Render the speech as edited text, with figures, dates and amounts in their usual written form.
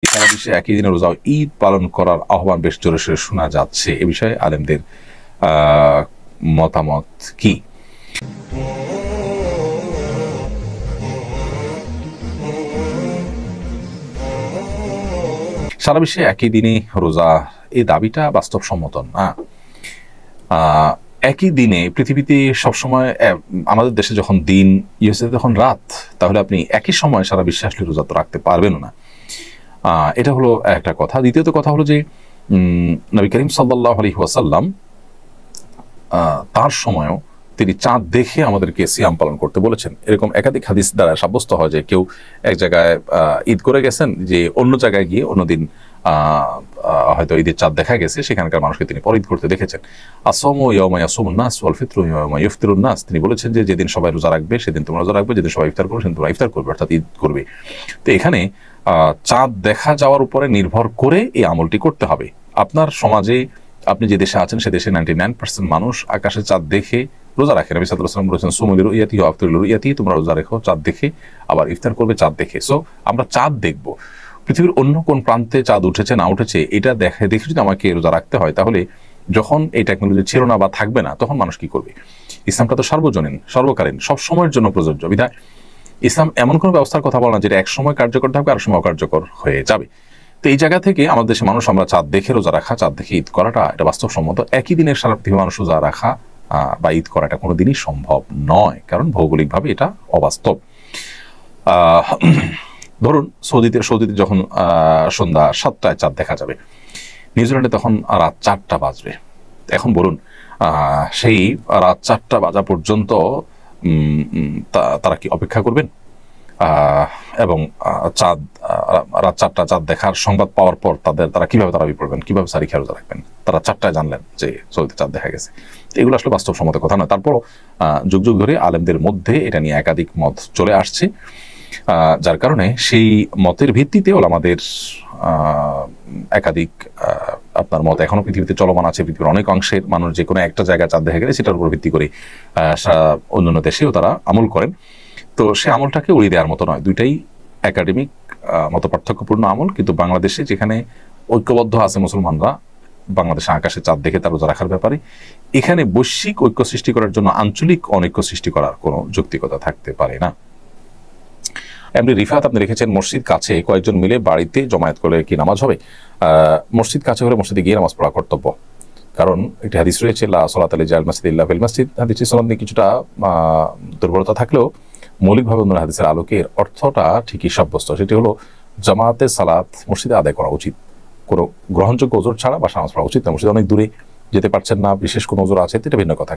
সারা বিশ্বে একই দিনে রোজা ঈদ পালন করার আহ্বান বেশ জোরে সোরে শোনা যাচ্ছে। এ বিষয়ে আলেমদের মতামত কি? সারা বিশ্বে একই দিনে রোজা এই দাবিটা বাস্তবসম্মত না। একই দিনে পৃথিবীতে সবসময় আমাদের দেশে যখন দিন ইউএসএ তখন রাত, তাহলে আপনি একই সময় সারা বিশ্বে আসলে রোজা তো রাখতে পারবেন না। এটা হলো একটা কথা। দ্বিতীয়ত কথা হলো যে নবী করিম সাল্লাল্লাহু আলাইহি ওয়াসাল্লাম তার সময়ও তিনি চাঁদ দেখে আমাদেরকে সিয়াম পালন করতে বলেছেন। এরকম একাধিক হাদিস দ্বারা সাব্যস্ত হয় যে কেউ এক জায়গায় ঈদ করে গেছেন, যে অন্য জায়গায় গিয়ে অন্যদিন হয়তো ঈদের চাঁদ দেখা গেছে, সেখানকার মানুষকে তিনি পরে ঈদ করতে দেখেছেন। আসওমু ইয়াওমা ইয়াসুমুন নাস ওয়াল ফিতরু ইয়াওমা ইফতিরুন নাস, তিনি বলেছেন যে যেদিন সবাই রোজা রাখবে সেদিন তোমরা রোজা রাখবে, যেদিন সবাই ইফতার করবে সেদিন তোমরা ইফতার করবে, অর্থাৎ ঈদ করবে। তো এখানে চাঁদ দেখা যাওয়ার উপরে নির্ভর করে এই আমলটি করতে হবে। আপনার সমাজে আপনি যে দেশে আছেন সে দেশে 99% মানুষ আকাশে চাঁদ দেখে রোজা রাখে। নবী সাল্লাল্লাহু আলাইহি ওয়াসাল্লাম বলেছেন সুমু লিরুইয়াতি ওয়া আফতিরু লিরুইয়াতি, তোমরা রোজা রেখো চাঁদ দেখে, আবার ইফতার করবে চাঁদ দেখে। সো আমরা চাঁদ দেখব। পৃথিবীর অন্য কোন প্রান্তে চাঁদ উঠেছে না উঠেছে এটা দেখে যদি আমাকে রোজা রাখতে হয়, তাহলে যখন এই টেকনোলজি ছিল না বা থাকবে না, তখন মানুষ কি করবে? ইসলামটা তো সার্বজনীন, সর্বকালীন, সব সময়ের জন্য প্রযোজ্য। বিধায় ইসলাম এমন কোনো ব্যবস্থার কথা বলে না যেটা এক সময় কার্যকর থাকবে আর সময় অকার্যকর হয়ে যাবে। তো এই জায়গা থেকে আমাদের দেশে মানুষ আমরা চাঁদ দেখে রোজা রাখা, চাঁদ দেখে ঈদ করাটা এটা বাস্তবসম্মত। একই দিনের সারা পৃথিবীর মানুষ রোজা রাখা বা ঈদ করাটা কোনোদিনই সম্ভব নয়, কারণ ভৌগোলিকভাবে এটা অবাস্তব। ধরুন সৌদিতে যখন সন্ধ্যা 7টায় চাঁদ দেখা যাবে, নিউজিল্যান্ডে তখন রাত 4টা বাজবে। এখন বলুন সেই রাত 4টা বাজা পর্যন্ত তারা কি অপেক্ষা করবেন? এবং রাত 4টা চাঁদ দেখার সংবাদ পাওয়ার পর তারা কিভাবে তারাবি পড়বেন, কিভাবে সারি খেয়ে রোজা রাখবেন? তারা 4টায় জানলেন যে সৌদিতে চাঁদ দেখা গেছে। এগুলো আসলে বাস্তবসম্মত কথা নয়। তারপরও যুগ যুগ ধরে আলেমদের মধ্যে এটা নিয়ে একাধিক মত চলে আসছে, যার কারণে সেই মতের ভিত্তিতে আমাদের একাধিক আপনার মত এখনো পৃথিবীতে চলমান আছে। পৃথিবীর অনেক অংশের মানুষ যে কোনো একটা জায়গায় চাঁদ দেখা গেলে সেটার উপর ভিত্তি করে অন্যান্য দেশেও তারা আমল করেন। তো সে আমলটাকে উড়িয়ে দেওয়ার মতো নয়। দুইটাই একাডেমিক মত পার্থক্যপূর্ণ আমল, কিন্তু বাংলাদেশে যেখানে ঐক্যবদ্ধ আছে মুসলমানরা বাংলাদেশে আকাশে চাঁদ দেখে তার রোজা রাখার ব্যাপারে, এখানে বৈশ্বিক ঐক্য সৃষ্টি করার জন্য আঞ্চলিক অনৈক্য সৃষ্টি করার কোনো যৌক্তিকতা থাকতে পারে না। এমনি রিফাত আপনি রেখেছেন মসজিদ কাছে কয়েকজন মিলে বাড়িতে জমায়েত করলে কি নামাজ হবে? মসজিদ কাছে হলে মসজিদে গিয়ে নামাজ পড়া কর্তব্য, কারণ একটি হাদিস রয়েছে লা সালাতা লিল মাসজিদ ইল্লা ফিল মাসজিদ। হাদিসের সনদ নিয়ে কিছুটা দুর্বলতা থাকলেও মৌলিকভাবে অন্য হাদিসের আলোকের অর্থটা ঠিকই সাব্যস্ত। সেটি হলো জামাতে সালাত মসজিদে আদায় করা উচিত, কোনো গ্রহণযোগ্য ওজোর ছাড়া বা নামাজ পড়া উচিত না। মসজিদে অনেক দূরে যেতে পারছেন না, বিশেষ কোনো ওজোর আছে, এটা ভিন্ন কথা।